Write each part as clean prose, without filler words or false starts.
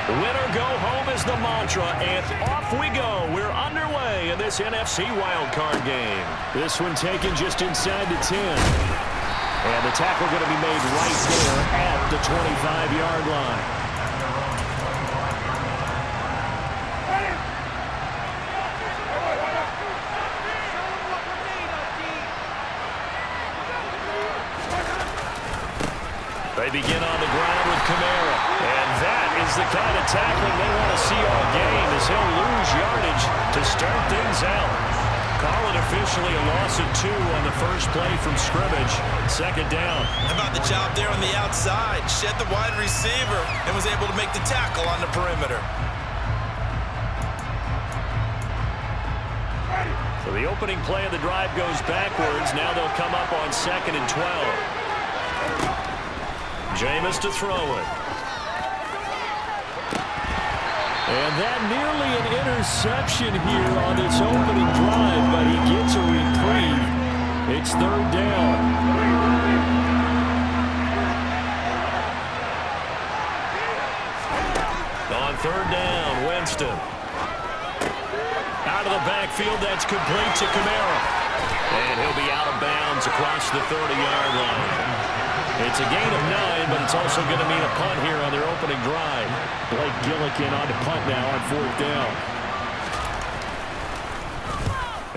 Win or go home is the mantra, and off we go. We're underway in this NFC wildcard game. This one taken just inside the 10. And the tackle going to be made right there at the 25-yard line. They begin on the ground with Kamara. And that is the kind of tackling they want to see all game, as he'll lose yardage to start things out. Call it officially a loss of 2 on the first play from scrimmage. Second down. How about the job there on the outside? Shed the wide receiver and was able to make the tackle on the perimeter. So the opening play of the drive goes backwards. Now they'll come up on 2nd and 12. Jameis to throw it. And that nearly an interception here on this opening drive, but he gets a reprieve. It's 3rd down. On 3rd down, Winston. Out of the backfield, that's complete to Kamara. And he'll be out of bounds across the 30-yard line. It's a gain of 9, but it's also going to mean a punt here on their opening drive. Blake Gillikin on to punt now on 4th down.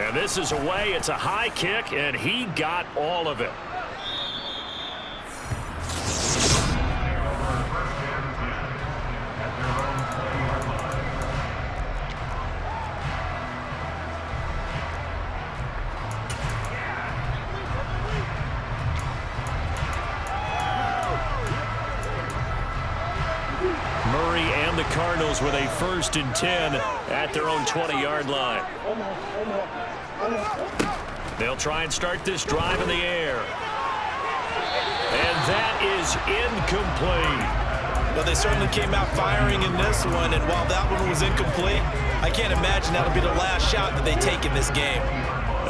And this is away. It's a high kick, and he got all of it. The Cardinals with a 1st and 10 at their own 20-yard line. They'll try and start this drive in the air. And that is incomplete. Well, they certainly came out firing in this one, and while that one was incomplete, I can't imagine that'll be the last shot that they take in this game.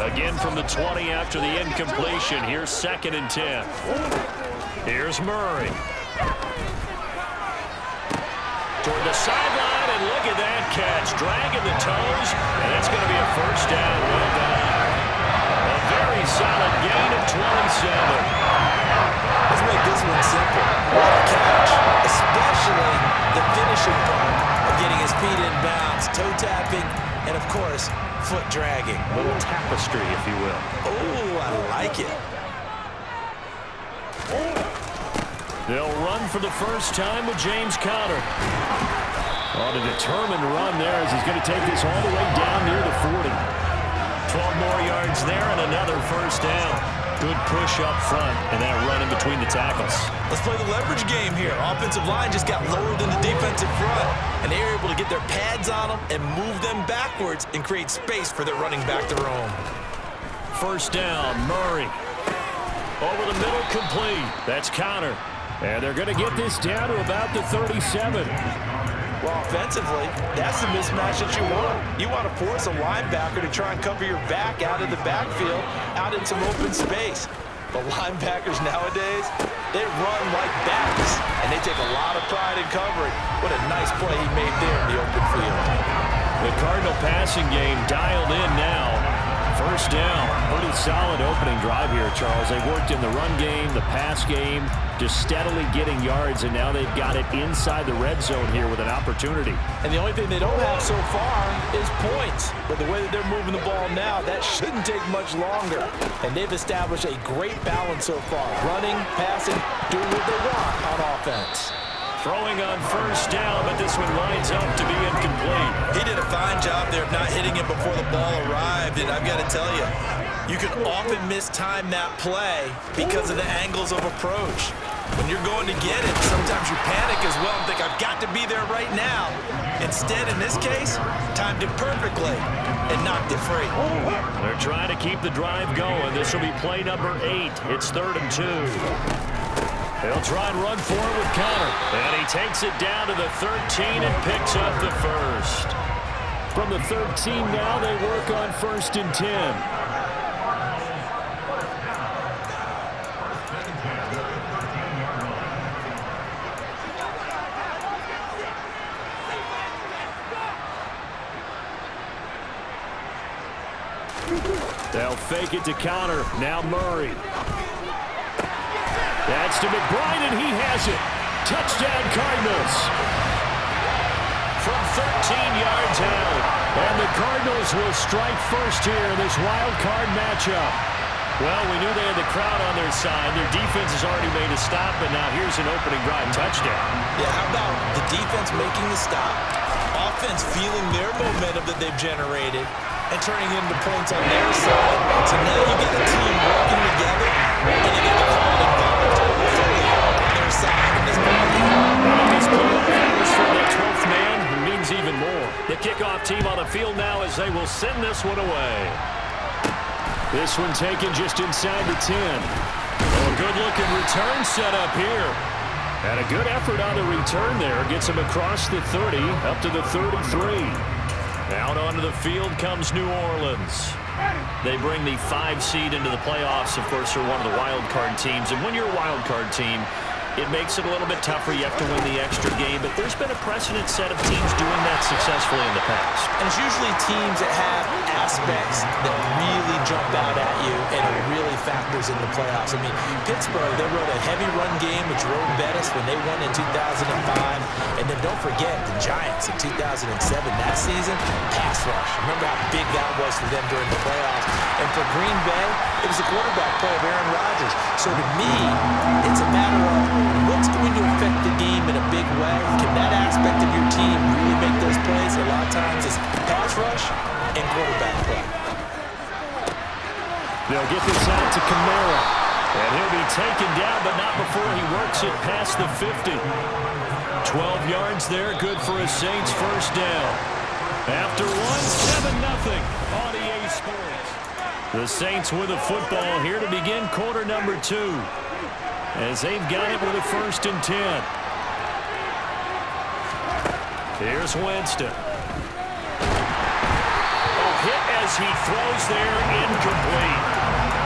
Again from the 20 after the incompletion. Here's 2nd and 10. Here's Murray. Toward the sideline, and look at that catch. Dragging the toes, and that's going to be a 1st down. Well done. A very solid gain of 27. Let's make this one simple. What a catch, especially the finishing part of getting his feet in bounds, toe tapping, and, of course, foot dragging. A little tapestry, if you will. Oh, I like it. They'll run for the first time with James Conner. On a determined run there as he's going to take this all the way down near the 40. 12 more yards there and another 1st down. Good push up front and that run in between the tackles. Let's play the leverage game here. Offensive line just got lower than the defensive front, and they were able to get their pads on them and move them backwards and create space for their running back to roam. 1st down, Murray. Over the middle, complete. That's Conner. And they're going to get this down to about the 37. Well, offensively, that's the mismatch that you want. You want to force a linebacker to try and cover your back out of the backfield, out in some open space. But linebackers nowadays, they run like backs, and they take a lot of pride in covering. What a nice play he made there in the open field. The Cardinal passing game dialed in now. 1st down. Pretty solid opening drive here, Charles. They've worked in the run game, the pass game, just steadily getting yards, and now they've got it inside the red zone here with an opportunity. And the only thing they don't have so far is points. But the way that they're moving the ball now, that shouldn't take much longer. And they've established a great balance so far. Running, passing, doing what they want on offense. Throwing on 1st down, but this one lines up to be incomplete. He did a fine job there of not hitting it before the ball arrived, and I've got to tell you, you can often mistime that play because of the angles of approach. When you're going to get it, sometimes you panic as well and think, I've got to be there right now. Instead, in this case, timed it perfectly and knocked it free. They're trying to keep the drive going. This will be play number 8. It's 3rd and 2. They'll try and run for it with Conner. And he takes it down to the 13 and picks up the 1st. From the 13 now, they work on 1st and 10. They'll fake it to counter. Now Murray. That's to McBride, and he has it. Touchdown, Cardinals. From 13 yards out. And the Cardinals will strike first here in this wild card matchup. Well, we knew they had the crowd on their side. Their defense has already made a stop, and now here's an opening drive touchdown. Yeah, how about the defense making the stop, offense feeling their momentum that they've generated, and turning it into points on their side. So now you get a team working together, and you get the crowd involved fully on their side in this ballgame. And this playoff atmosphere, that 12th man, means even more. The kickoff team on the field now as they will send this one away. This one taken just inside the 10. Oh, a good-looking return set up here. And a good effort on the return there. Gets him across the 30, up to the 33. Out onto the field comes New Orleans. They bring the 5 seed into the playoffs. Of course, they're one of the wild card teams. And when you're a wild card team, it makes it a little bit tougher. You have to win the extra game. But there's been a precedent set of teams doing that successfully in the past. And it's usually teams that have aspects that really jump out at you, and it really factors in the playoffs. I mean, Pittsburgh, they rode a heavy run game, which rode Bettis when they won in 2005. And then don't forget the Giants in 2007. That season, pass rush. Remember how big that was for them during the playoffs. And for Green Bay, it was the quarterback play of Aaron Rodgers. So to me, it's a matter of what's going to affect the game in a big way. Can that aspect of your team really make those plays? A lot of times it's pass rush and quarterback play. They'll get this out to Kamara. And he'll be taken down, but not before he works it past the 50. 12 yards there, good for a Saints first down. After one, 7-0 on EA Sports. The Saints with a football here to begin quarter number 2. As they've got it with a 1st and 10. Here's Winston. Hit as he throws there, incomplete.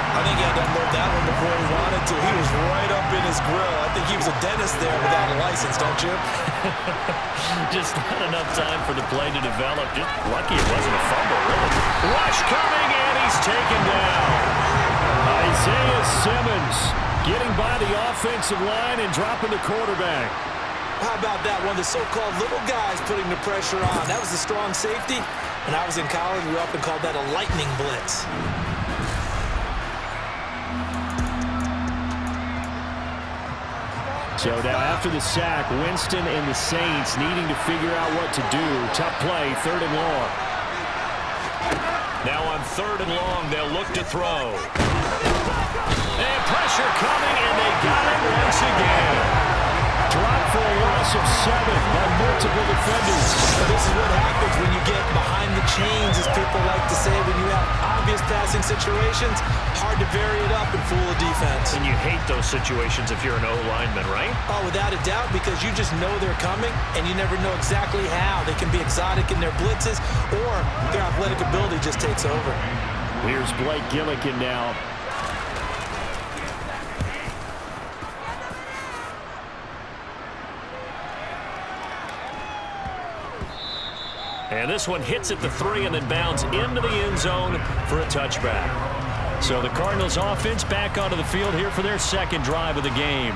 I think he had to unload that one before he wanted to. He was right up in his grill. I think he was a dentist there without a license, don't you? Just not enough time for the play to develop. Just lucky it wasn't a fumble, really. Rush coming, and he's taken down. Isaiah Simmons getting by the offensive line and dropping the quarterback. How about that one? The so-called little guys putting the pressure on. That was a strong safety. When I was in college, we often called that a lightning blitz. So now after the sack, Winston and the Saints needing to figure out what to do. Tough play, 3rd and long. Now on 3rd and long, they'll look to throw. And pressure coming, and they got it once again. Dropped for a loss of 7 by multiple defenders. This is what happens when you get behind the chains, as people like to say. When you have obvious passing situations, hard to vary it up and fool a defense. And you hate those situations if you're an O-lineman, right? Oh, without a doubt, because you just know they're coming, and you never know exactly how. They can be exotic in their blitzes, or their athletic ability just takes over. Here's Blake Gillikin now. And this one hits at the 3 and then bounds into the end zone for a touchback. So the Cardinals offense back onto the field here for their 2nd drive of the game.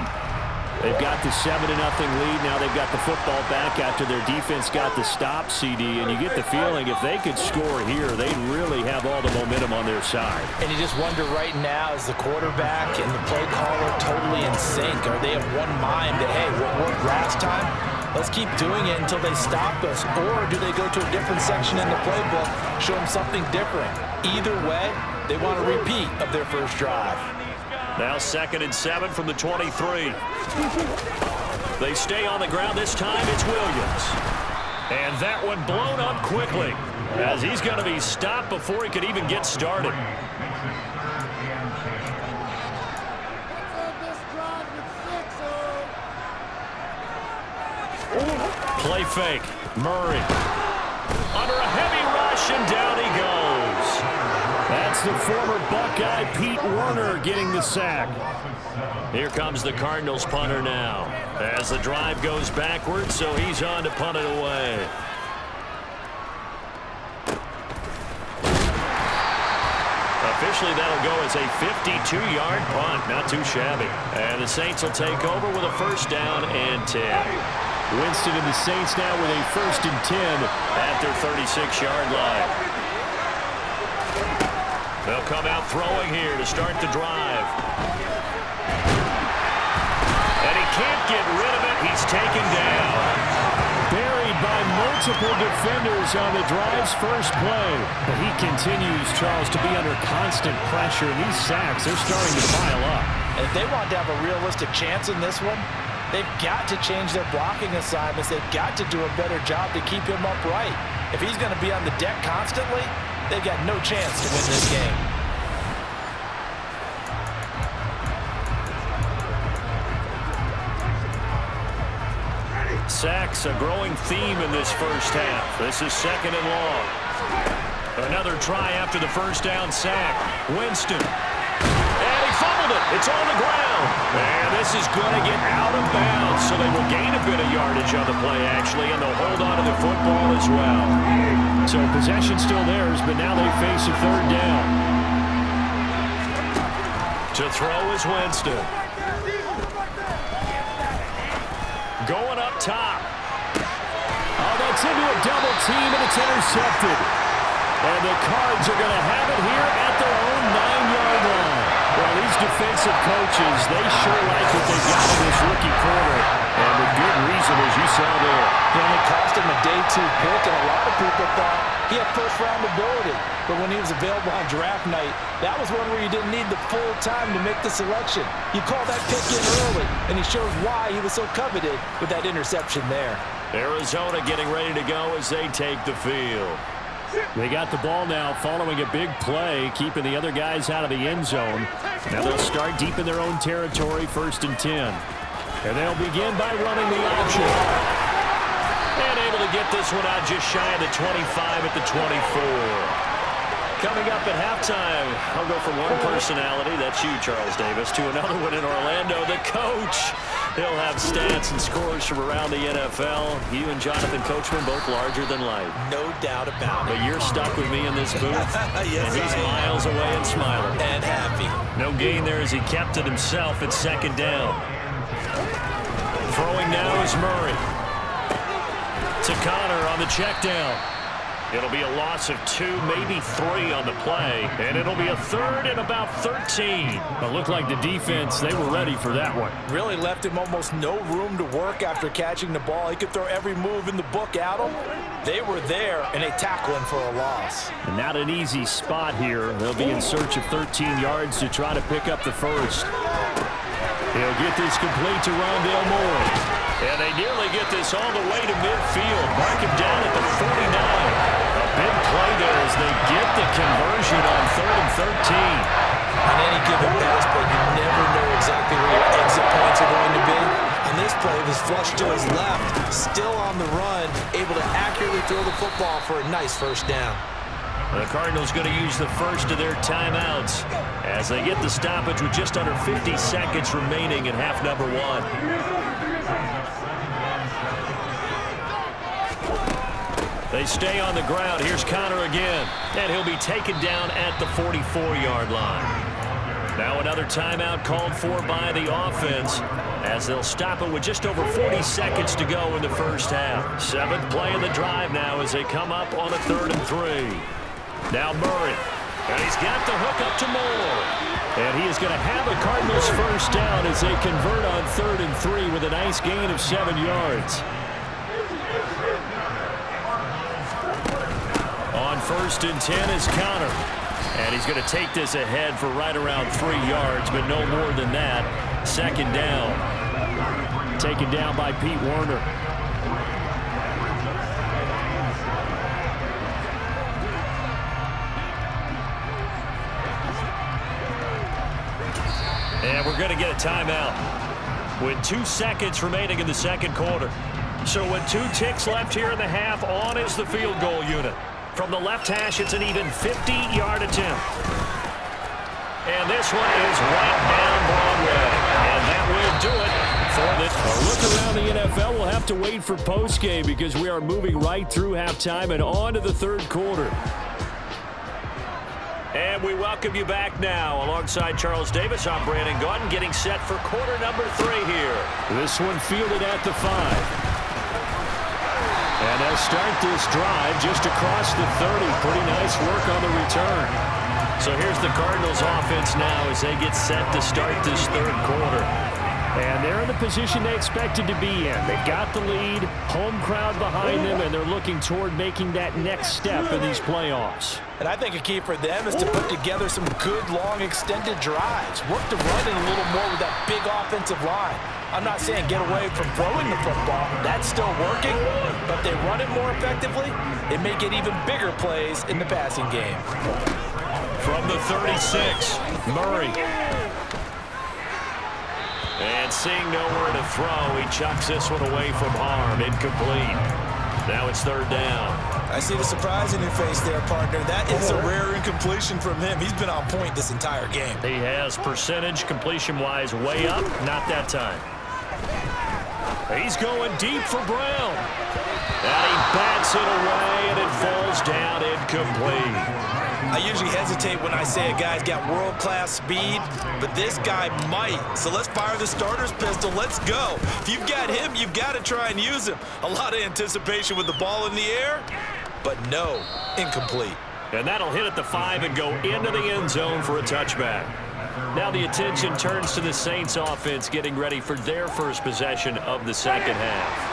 They've got the 7-0 lead. Now they've got the football back after their defense got the stop, CD. And you get the feeling if they could score here, they'd really have all the momentum on their side. And you just wonder right now, is the quarterback and the play caller totally in sync? Are they of one mind that, hey, what worked last time? Let's keep doing it until they stop us. Or do they go to a different section in the playbook, show them something different? Either way, they want a repeat of their first drive. Now 2nd and 7 from the 23. They stay on the ground. This time it's Williams. And that one blown up quickly as he's going to be stopped before he could even get started. Play fake. Murray. Under a heavy rush, and down he goes. That's the former Buckeye Pete Werner getting the sack. Here comes the Cardinals punter now as the drive goes backwards, so he's on to punt it away. eventually that'll go as a 52-yard punt. Not too shabby. And the Saints will take over with a 1st down and 10. Winston and the Saints now with a 1st and 10 at their 36-yard line. They'll come out throwing here to start the drive. And he can't get rid of it. He's taken down. Buried by multiple defenders on the drive's first play. But he continues, Charles, to be under constant pressure. These sacks, they're starting to pile up. And if they want to have a realistic chance in this one, they've got to change their blocking assignments. They've got to do a better job to keep him upright. If he's going to be on the deck constantly, they've got no chance to win this game. Sacks, a growing theme in this first half. This is 2nd and long. Another try after the 1st down sack. Winston. And he fumbled it. It's on the ground. And this is going to get out of bounds. So they will gain a bit of yardage on the play, actually, and they'll hold on to the football as well. So possession still theirs, but now they face a 3rd down. To throw is Winston. Going up top. Oh, that's into a double team, and it's intercepted. And the Cards are going to have it here at their own 9-yard line. Well, these defensive coaches, they sure like what they've got in this rookie corner. And with good reason, as you saw there. It only cost him a day 2 pick, and a lot of people thought he had first-round ability. But when he was available on draft night, that was one where you didn't need the full time to make the selection. You call that pick in early, and he shows why he was so coveted with that interception there. Arizona getting ready to go as they take the field. They got the ball now following a big play, keeping the other guys out of the end zone. Now they'll start deep in their own territory, 1st and 10. And they'll begin by running the option. And able to get this one out just shy of the 25 at the 24. Coming up at halftime, I'll go from one personality, that's you, Charles Davis, to another one in Orlando, the coach. He'll have stats and scores from around the NFL. You and Jonathan Coachman both larger than life. No doubt about it. But you're stuck with me in this booth. Yes, and he's miles away and smiling. And happy. No gain there as he kept it himself at 2nd down. Throwing now is Murray. To Connor on the check down. It'll be a loss of 2, maybe 3 on the play, and it'll be a 3rd and about 13. It looked like the defense, they were ready for that one. Really left him almost no room to work after catching the ball. He could throw every move in the book at him. They were there, and they tackle him for a loss. And not an easy spot here. They'll be in search of 13 yards to try to pick up the 1st. He'll get this complete to Rondale Moore. And they nearly get this all the way to midfield. Mark him down at the 49. A big play there as they get the conversion on 3rd and 13. On any given pass, but you never know exactly where your exit points are going to be. On this play, it was flushed to his left, still on the run, able to accurately throw the football for a nice 1st down. The Cardinals going to use the first of their timeouts as they get the stoppage with just under 50 seconds remaining in half number 1. They stay on the ground. Here's Connor again. And he'll be taken down at the 44-yard line. Now another timeout called for by the offense as they'll stop it with just over 40 seconds to go in the first half. 7th play of the drive now as they come up on a 3rd and 3. Now Murray. And he's got the hook up to Moore. And he is going to have the Cardinals 1st down as they convert on 3rd and 3 with a nice gain of 7 yards. On 1st and 10 is Connor. And he's going to take this ahead for right around 3 yards, but no more than that. 2nd down. Taken down by Pete Werner. And we're going to get a timeout with 2 seconds remaining in the 2nd quarter. So with 2 ticks left here in the half, on is the field goal unit. From the left hash, it's an even 50-yard attempt. And this one is right down Broadway. And that will do it for the... A look around the NFL, we'll have to wait for postgame because we are moving right through halftime and on to the 3rd quarter. And we welcome you back now. Alongside Charles Davis, I'm Brandon Gaudin, getting set for quarter number 3 here. This one fielded at the 5. And they'll start this drive just across the 30. Pretty nice work on the return. So here's the Cardinals offense now as they get set to start this third quarter. And they're in the position they expected to be in. They've got the lead, home crowd behind them, and they're looking toward making that next step in these playoffs. And I think a key for them is to put together some good, long, extended drives. Work the run in a little more with that big offensive line. I'm not saying get away from throwing the football. That's still working. But if they run it more effectively, it may get even bigger plays in the passing game. From the 36, Murray. And seeing nowhere to throw, he chucks this one away from harm. Incomplete. Now it's third down. I see the surprise in your face there, partner. That is a rare incompletion from him. He's been on point this entire game. He has percentage completion-wise way up. Not that time. He's going deep for Brown. And he bats it away, and it falls down incomplete. I usually hesitate when I say a guy's got world-class speed, but this guy might. So let's fire the starter's pistol. Let's go. If you've got him, you've got to try and use him. A lot of anticipation with the ball in the air, but no, incomplete. And that'll hit at the 5 and go into the end zone for a touchback. Now the attention turns to the Saints offense getting ready for their first possession of the second half.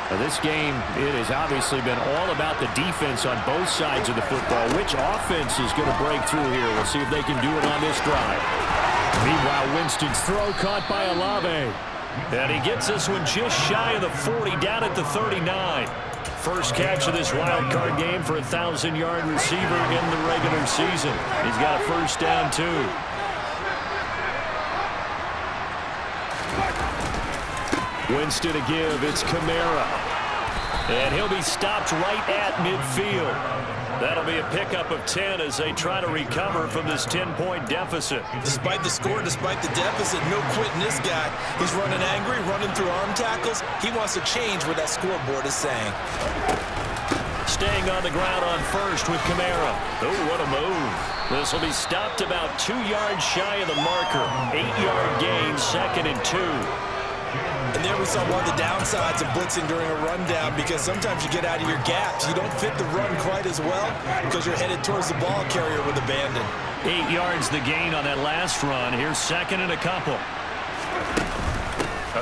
Now this game, it has obviously been all about the defense on both sides of the football. Which offense is going to break through here? We'll see if they can do it on this drive. Meanwhile, Winston's throw caught by Olave. And he gets this one just shy of the 40, down at the 39. First catch of this wild card game for a 1,000-yard receiver in the regular season. He's got a first down, too. Winston to give. It's Kamara. And he'll be stopped right at midfield. That'll be a pickup of 10 as they try to recover from this 10-point deficit. Despite the score, despite the deficit, no quitting this guy. He's running angry, running through arm tackles. He wants to change what that scoreboard is saying. Staying on the ground on first with Kamara. Oh, what a move. This will be stopped about 2 yards shy of the marker. 8-yard gain, 2nd and 2. And there we saw one of the downsides of blitzing during a rundown, because sometimes you get out of your gaps. You don't fit the run quite as well because you're headed towards the ball carrier with abandon. 8 yards the gain on that last run. Here's 2nd and a couple.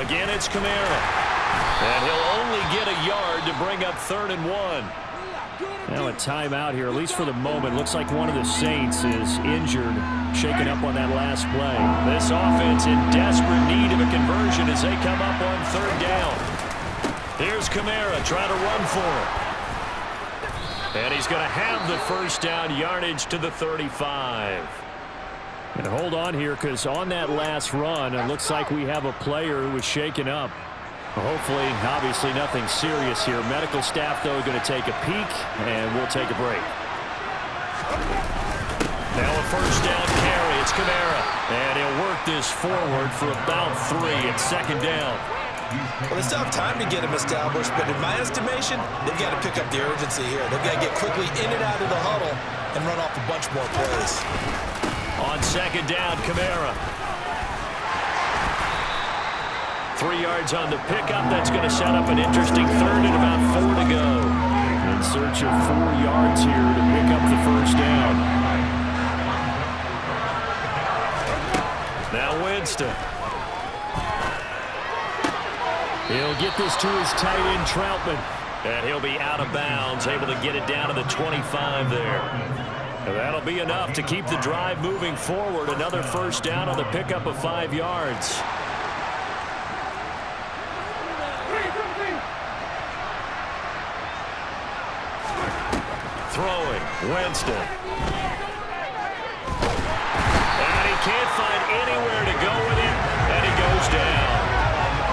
Again, it's Kamara. And he'll only get a yard to bring up 3rd and 1. Now a timeout here, at least for the moment. Looks like one of the Saints is injured, shaken up on that last play. This offense in desperate need of a conversion as they come up on 3rd down. Here's Kamara trying to run for it. And he's going to have the first down, yardage to the 35. And hold on here, because on that last run, it looks like we have a player who was shaken up. Hopefully, obviously nothing serious here. Medical staff, though, going to take a peek, and we'll take a break. Now a first down carry. It's Kamara. And he'll work this forward for about 3 at 2nd down. Well, they still have time to get him established, but in my estimation, they've got to pick up the urgency here. They've got to get quickly in and out of the huddle and run off a bunch more plays. On 2nd down, Kamara. 3 yards on the pickup. That's going to set up an interesting 3rd and about 4 to go. In search of 4 yards here to pick up the first down. Now Winston. He'll get this to his tight end, Troutman. And he'll be out of bounds, able to get it down to the 25 there. And that'll be enough to keep the drive moving forward. Another first down on the pickup of 5 yards. Throwing, Winston. And he can't find anywhere to go with it, and he goes down.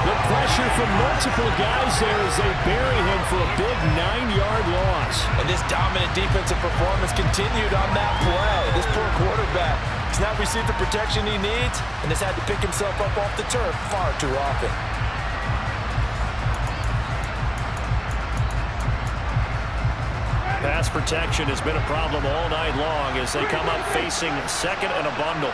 The pressure from multiple guys there as they bury him for a big 9-yard loss. And this dominant defensive performance continued on that play. This poor quarterback has not received the protection he needs and has had to pick himself up off the turf far too often. Pass protection has been a problem all night long as they come up facing second and a bundle.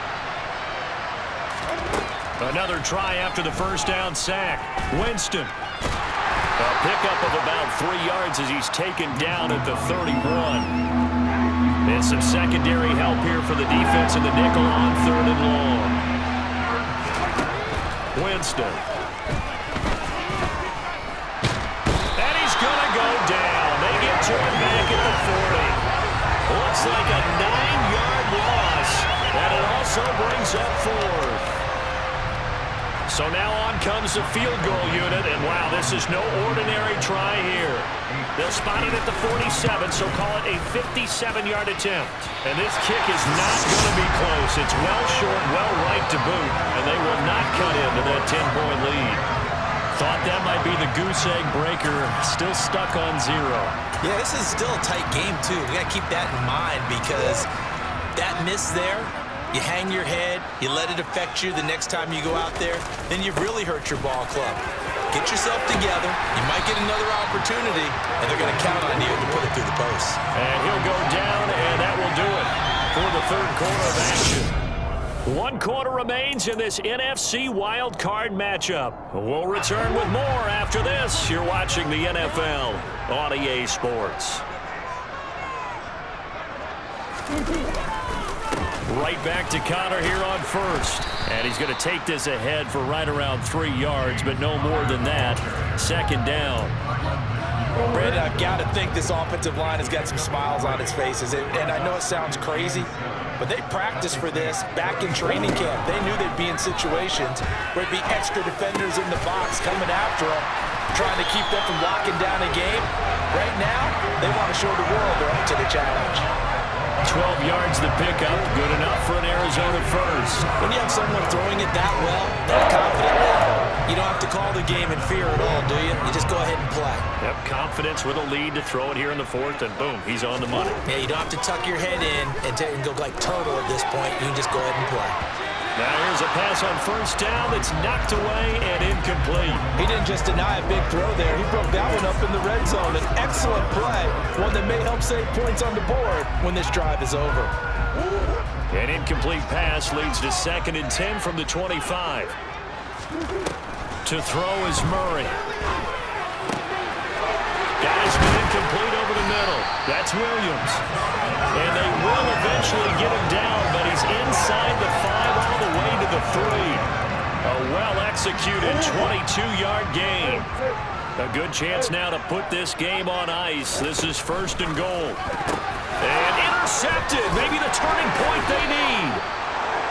Another try after the first down sack. Winston. A pickup of about 3 yards as he's taken down at the 31. And some secondary help here for the defense in the nickel on 3rd and long. Winston. And he's going to go down. They get to him back at the 40. Looks like a 9-yard loss. And it also brings up 4th. So now on comes the field goal unit, and wow, this is no ordinary try here. They'll spot it at the 47, so call it a 57-yard attempt. And this kick is not going to be close. It's well short, well right to boot, and they will not cut into that 10-point lead. Thought that might be the goose egg breaker, still stuck on 0. Yeah, this is still a tight game, too. We got to keep that in mind because that miss there, you hang your head, you let it affect you the next time you go out there, then you've really hurt your ball club. Get yourself together. You might get another opportunity, and they're going to count on you to put it through the post. And he'll go down, and that will do it for the 3rd quarter of action. 1 quarter remains in this NFC Wild Card matchup. We'll return with more after this. You're watching the NFL on EA Sports. Right back to Connor here on 1st. And he's going to take this ahead for right around 3 yards, but no more than that. 2nd down. Brandon, I've got to think this offensive line has got some smiles on its faces. And I know it sounds crazy, but they practiced for this back in training camp. They knew they'd be in situations where it'd be extra defenders in the box coming after them, trying to keep them from locking down a game. Right now, they want to show the world they're up to the challenge. 12 yards to pick up. Good enough for an Arizona first. When you have someone throwing it that well, that confidently, you don't have to call the game in fear at all, do you? You just go ahead and play. Yep, confidence with a lead to throw it here in the 4th, and boom, he's on the money. Yeah, you don't have to tuck your head in and go like turtle at this point. You can just go ahead and play. Now here's a pass on 1st down that's knocked away and incomplete. He didn't just deny a big throw there. He broke that one up in the red zone. An excellent play, one that may help save points on the board when this drive is over. An incomplete pass leads to 2nd and 10 from the 25. To throw is Murray. Got his man complete over the middle. That's Williams. And they will eventually get him down, but he's inside the 5 all the way to the 3. A well-executed 22-yard gain. A good chance now to put this game on ice. This is 1st and goal. And intercepted. Maybe the turning point they need.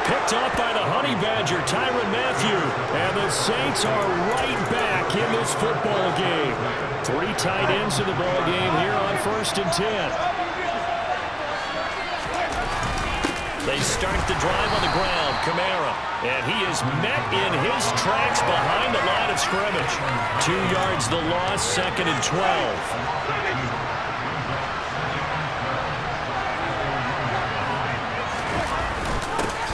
Picked off by the Honey Badger, Tyrann Mathieu. And the Saints are right back in this football game. 3 tight ends in the ball game here on 1st and 10. They start the drive on the ground. Kamara. And he is met in his tracks behind the line of scrimmage. 2 yards the loss, 2nd and 12.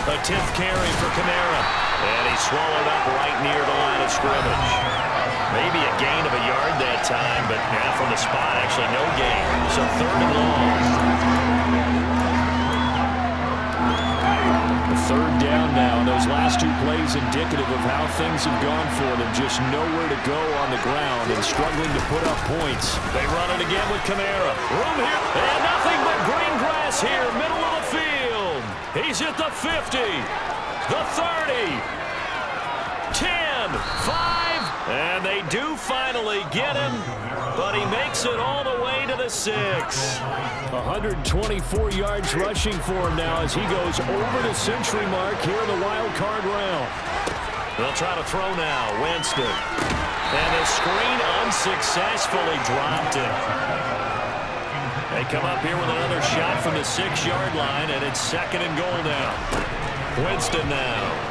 A 10th carry for Kamara. And he's swallowed up right near the line of scrimmage. Maybe a gain of a yard that time, but now from the spot, actually no gain. So 3rd and long. 3rd down now. Those last 2 plays indicative of how things have gone for them. Just nowhere to go on the ground and struggling to put up points. They run it again with Kamara. Room here. And nothing but green grass here. Middle of the field. He's at the 50. The 30. 10. 5. And they do finally get him. But he makes it all the way to the 6. 124 yards rushing for him now as he goes over the century mark here in the wild card round. They'll try to throw now. Winston. And the screen unsuccessfully dropped it. They come up here with another shot from the 6-yard line, and it's 2nd and goal now. Winston now.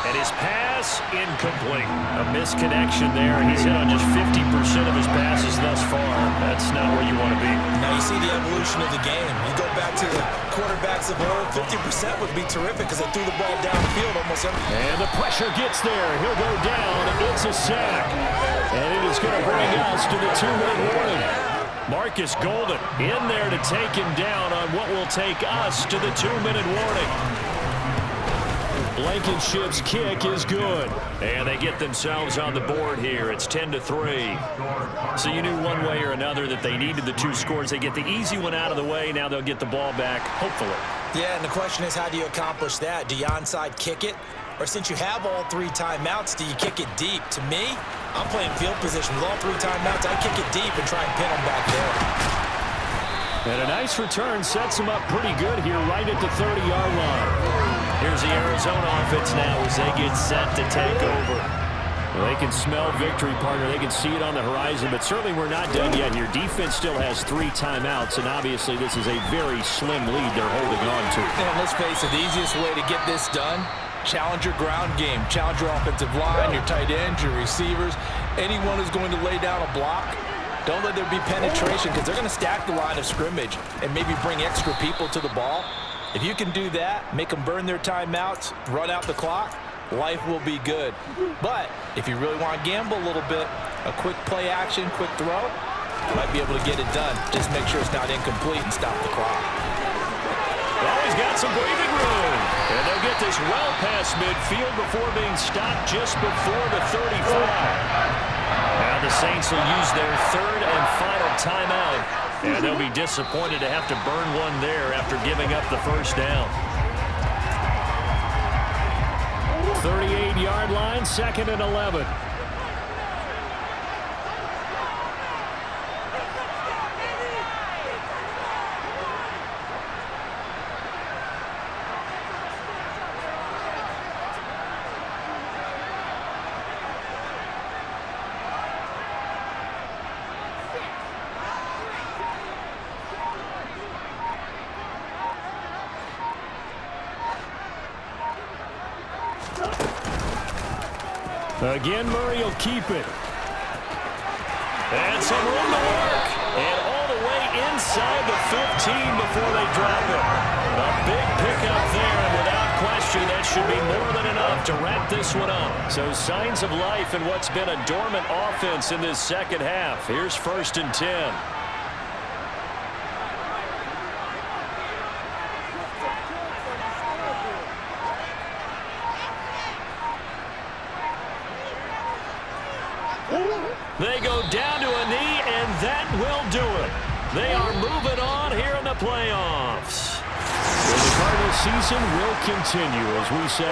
And his pass, incomplete. A misconnection there. He's hit on just 50% of his passes thus far. That's not where you want to be. Now you see the evolution of the game. You go back to the quarterbacks of old, 50% would be terrific because they threw the ball downfield almost every. And the pressure gets there. He'll go down. It's a sack. And it is going to bring us to the 2-minute warning. Marcus Golden in there to take him down on what will take us to the 2-minute warning. Blankenship's kick is good. And they get themselves on the board here. It's 10-3. So you knew one way or another that they needed the 2 scores. They get the easy one out of the way. Now they'll get the ball back, hopefully. Yeah, and the question is, how do you accomplish that? Do you onside kick it? Or since you have all 3 timeouts, do you kick it deep? To me, I'm playing field position with all 3 timeouts. I kick it deep and try and pin them back there. And a nice return sets them up pretty good here right at the 30-yard line. Here's the Arizona offense now as they get set to take over. Well, they can smell victory, partner. They can see it on the horizon, but certainly we're not done yet here. Defense still has 3 timeouts, and obviously this is a very slim lead they're holding on to. And let's face it, the easiest way to get this done, challenge your ground game. Challenge your offensive line, your tight ends, your receivers, anyone who's going to lay down a block. Don't let there be penetration because they're going to stack the line of scrimmage and maybe bring extra people to the ball. If you can do that, make them burn their timeouts, run out the clock, life will be good. But if you really want to gamble a little bit, a quick play action, quick throw, you might be able to get it done. Just make sure it's not incomplete and stop the clock. Well, he's got some breathing room. And they'll get this well past midfield before being stopped just before the 35. Now the Saints will use their 3rd and final timeout. And they'll be disappointed to have to burn one there after giving up the first down. 38-yard line, 2nd and 11. Again, Murray will keep it. And some room to work. And all the way inside the 15 before they drop it. A big pickup there, and without question, that should be more than enough to wrap this one up. So signs of life in what's been a dormant offense in this second half. Here's 1st and 10. They go down to a knee, and that will do it. They are moving on here in the playoffs. Well, the Cardinals season will continue as we say